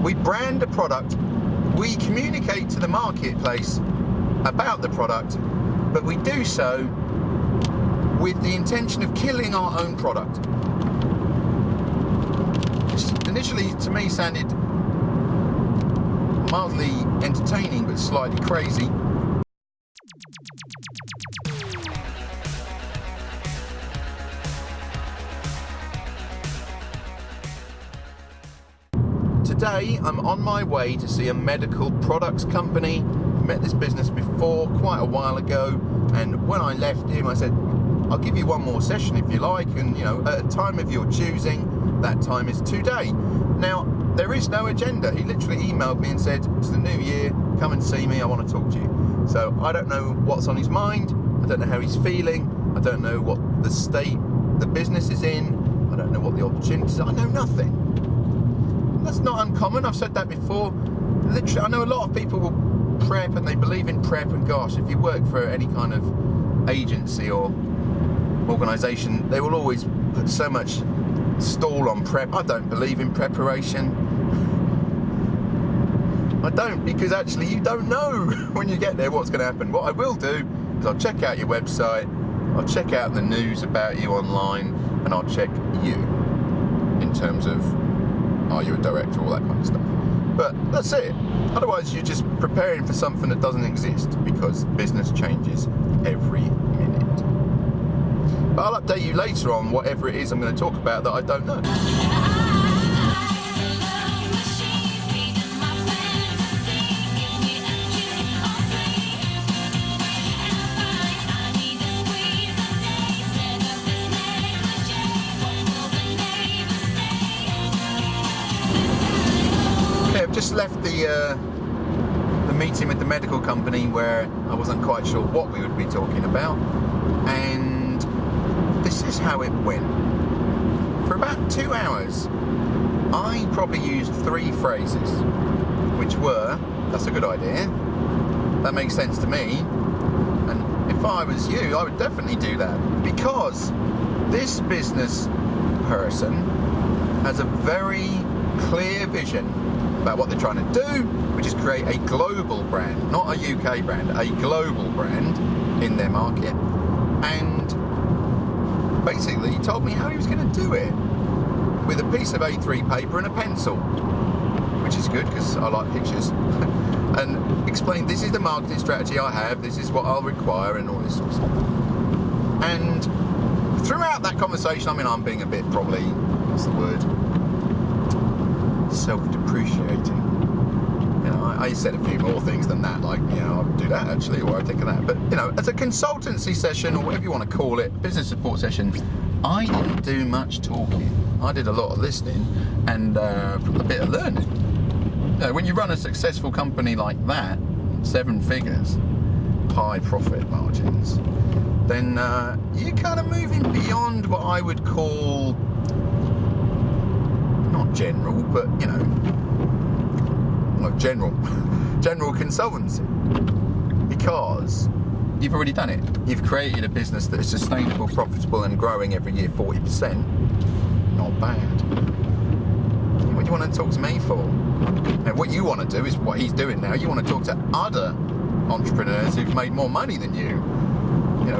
We brand a product, we communicate to the marketplace about the product, but we do so with the intention of killing our own product. Which initially to me sounded mildly entertaining but slightly crazy. Today I'm on my way to see a medical products company. I met this business before quite a while ago, and when I left him I said, I'll give you one more session if you like, and at a time of your choosing. That time is today. Now, there is no agenda. He literally emailed me and said, it's the new year, come and see me, I want to talk to you. So I don't know what's on his mind, I don't know how he's feeling, I don't know what the state the business is in, I don't know what the opportunities are, I know nothing. That's not uncommon, I've said that before. Literally, I know a lot of people will prep and they believe in prep, and gosh, if you work for any kind of agency or organisation, they will always put so much stall on prep. I don't believe in preparation. I don't, because actually you don't know when you get there what's going to happen. What I will do is I'll check out your website, I'll check out the news about you online, and I'll check you in terms of, are you a director, all that kind of stuff. But that's it. Otherwise you're just preparing for something that doesn't exist, because business changes every minute. But I'll update you later on whatever it is I'm going to talk about that I don't know. Okay, I've just left the meeting with the medical company where I wasn't quite sure what we would be talking about, and this is how it went. For about 2 hours, I probably used 3 phrases, which were, that's a good idea, that makes sense to me, and if I was you, I would definitely do that, because this business person has a very clear vision about what they're trying to do, which is create a global brand, not a UK brand, a global brand in their market. And basically he told me how he was going to do it with a piece of A3 paper and a pencil, which is good because I like pictures, and explained, this is the marketing strategy I have, this is what I'll require, and all this sort of stuff. And throughout that conversation, I mean, I'm being a bit, probably, what's the word, self-depreciating. I said a few more things than that, like, I would do that actually, or I'd think of that. But, as a consultancy session, or whatever you want to call it, business support session, I didn't do much talking. I did a lot of listening and a bit of learning. When you run a successful company like that, 7 figures, high profit margins, then you're kind of moving beyond what I would call, not general, but, general consultancy, because you've already done it. You've created a business that is sustainable, profitable, and growing every year 40%. Not bad. What do you want to talk to me for? Now, what you want to do is what he's doing now. You want to talk to other entrepreneurs who've made more money than you.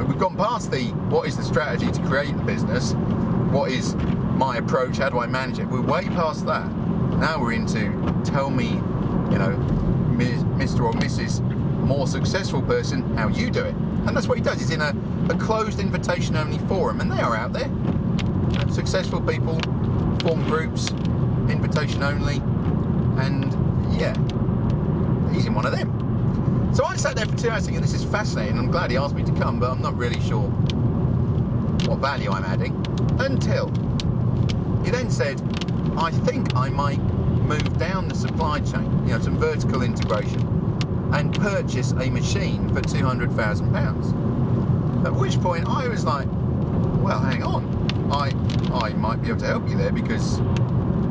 We've gone past the what is the strategy to create the business, what is my approach, how do I manage it. We're way past that. Now we're into, tell me, Mr. or Mrs. more successful person, how you do it. And that's what he does. He's in a closed invitation only forum, and they are out there. Successful people form groups, invitation only, and yeah, he's in one of them. So I sat there for 2 hours thinking, this is fascinating. I'm glad he asked me to come, but I'm not really sure what value I'm adding, until he then said, I think I might move down the supply chain, some vertical integration, and purchase a machine for £200,000. At which point I was like, well, hang on, I might be able to help you there, because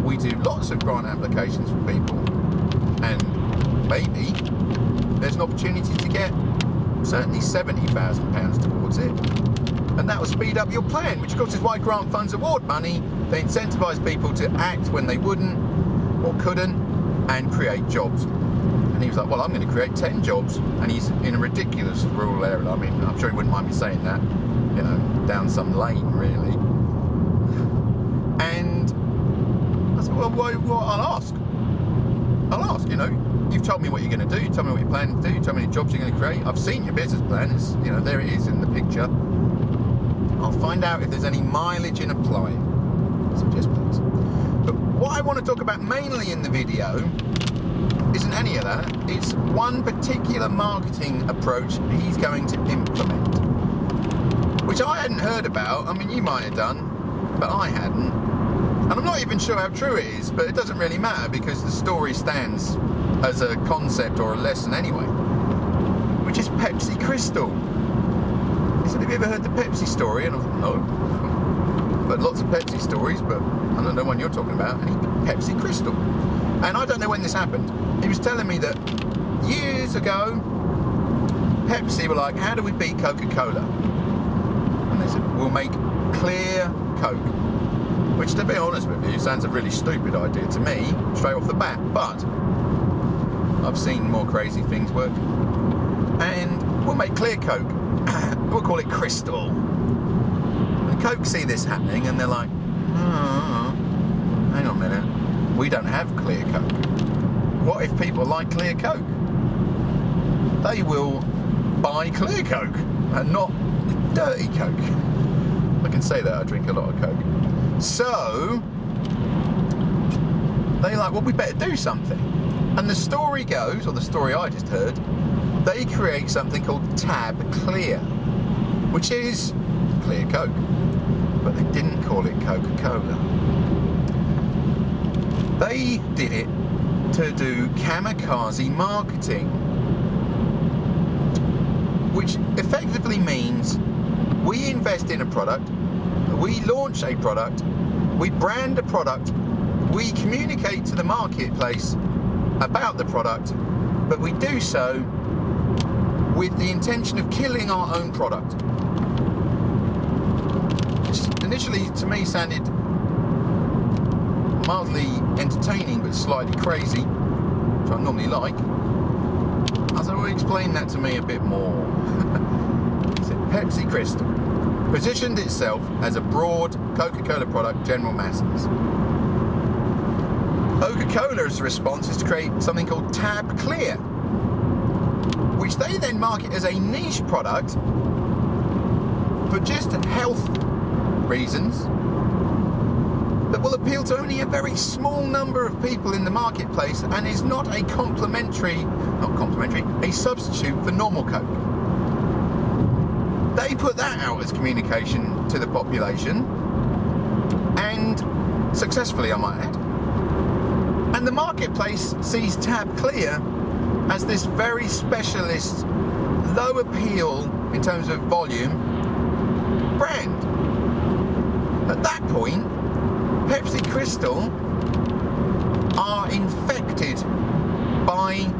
we do lots of grant applications for people, and maybe there's an opportunity to get certainly £70,000 towards it, and that will speed up your plan, which of course is why grant funds award money. They incentivise people to act when they wouldn't or couldn't, and create jobs. And he was like, well, I'm going to create 10 jobs. And he's in a ridiculous rural area. I mean, I'm sure he wouldn't mind me saying that, you know, down some lane, really. And I said, well, I'll ask, you know. You've told me what you're going to do. You told me what you're planning to do. You told me how many jobs you're going to create. I've seen your business plan. It's, you know, there it is in the picture. I'll find out if there's any mileage in applying. So yes, please. But what I want to talk about mainly in the video isn't any of that. It's one particular marketing approach he's going to implement, which I hadn't heard about. I mean, you might have done, but I hadn't. And I'm not even sure how true it is, but it doesn't really matter because the story stands as a concept or a lesson anyway, which is Pepsi Crystal. He said, have you ever heard the Pepsi story? And I thought, no. But lots of Pepsi stories, but I don't know one you're talking about. And Pepsi Crystal. And I don't know when this happened. He was telling me that years ago, Pepsi were like, how do we beat Coca-Cola? And they said, we'll make clear Coke. Which, to be honest with you, sounds a really stupid idea to me, straight off the bat. But I've seen more crazy things work. And we'll make clear Coke. We'll call it Crystal. And Coke see this happening and they're like, hang on a minute, we don't have clear Coke. What if people like clear Coke? They will buy clear Coke and not dirty Coke. I can say that, I drink a lot of Coke. So they're like, well, we better do something. And the story goes, or the story I just heard, they create something called Tab Clear, which is clear Coke, but they didn't call it Coca-Cola. They did it to do kamikaze marketing, which effectively means we invest in a product, we launch a product, we brand a product, we communicate to the marketplace about the product, but we do so with the intention of killing our own product. Which initially to me sounded mildly entertaining but slightly crazy, which I normally like. I said, well, explain that to me a bit more. He said, Pepsi Crystal positioned itself as a broad Coca-Cola product, general masses. Coca-Cola's response is to create something called Tab Clear, which they then market as a niche product for just health reasons that will appeal to only a very small number of people in the marketplace and is not a a substitute for normal Coke. They put that out as communication to the population, and successfully, I might add. And the marketplace sees Tab Clear as this very specialist, low appeal in terms of volume brand. At that point, Pepsi Crystal are infected by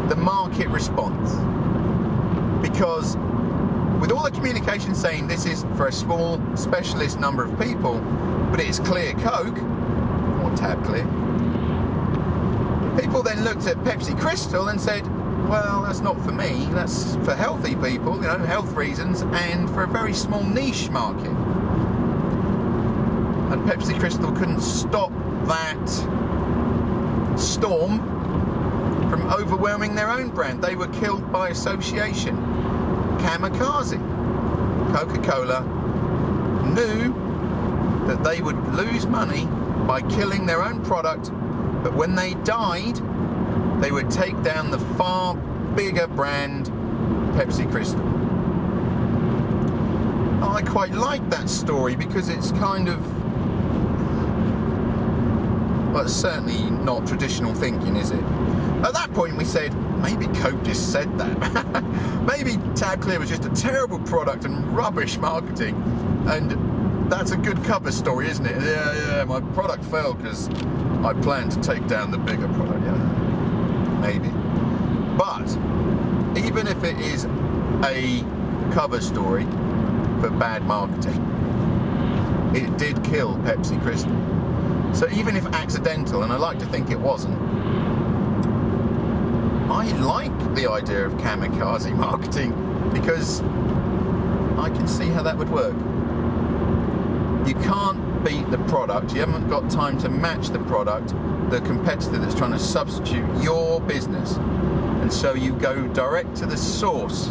the market response, because with all the communication saying this is for a small specialist number of people, but it's clear Coke or Tab Clear, people then looked at Pepsi Crystal and said, well, that's not for me, that's for healthy people, you know, health reasons, and for a very small niche market. And Pepsi Crystal couldn't stop that storm from overwhelming their own brand. They were killed by association. Kamikaze. Coca-Cola knew that they would lose money by killing their own product, but when they died, they would take down the far bigger brand Pepsi Crystal. I quite like that story because it's kind of, well, it's certainly not traditional thinking, is it? At that point we said, maybe Coke just said that. Maybe Tab Clear was just a terrible product and rubbish marketing, and that's a good cover story, isn't it? Yeah, my product failed because I planned to take down the bigger product. Yeah, maybe. But even if it is a cover story for bad marketing, it did kill Pepsi Crystal. So even if accidental, and I like to think it wasn't, I like the idea of kamikaze marketing because I can see how that would work. You can't beat the product. You haven't got time to match the product, the competitor that's trying to substitute your business. And so you go direct to the source.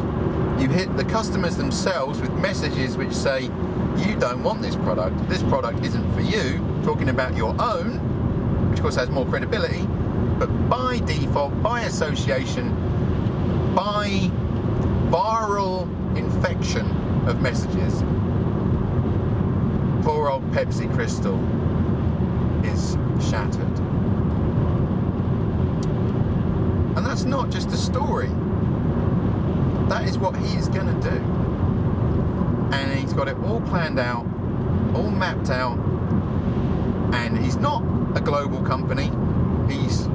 You hit the customers themselves with messages which say, you don't want this product isn't for you, talking about your own, which of course has more credibility, but by default, by association, by viral infection of messages, poor old Pepsi crystal is shattered. And that's not just a story. That is what he is going to do. And he's got it all planned out, all mapped out. And he's not a global company. He's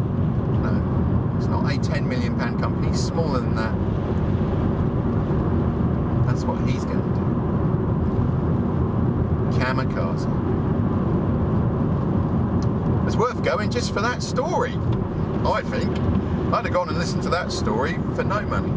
not a £10 million company. He's smaller than that. That's what he's going to do. Kamikaze. It's worth going just for that story, I think. I'd have gone and listened to that story for no money.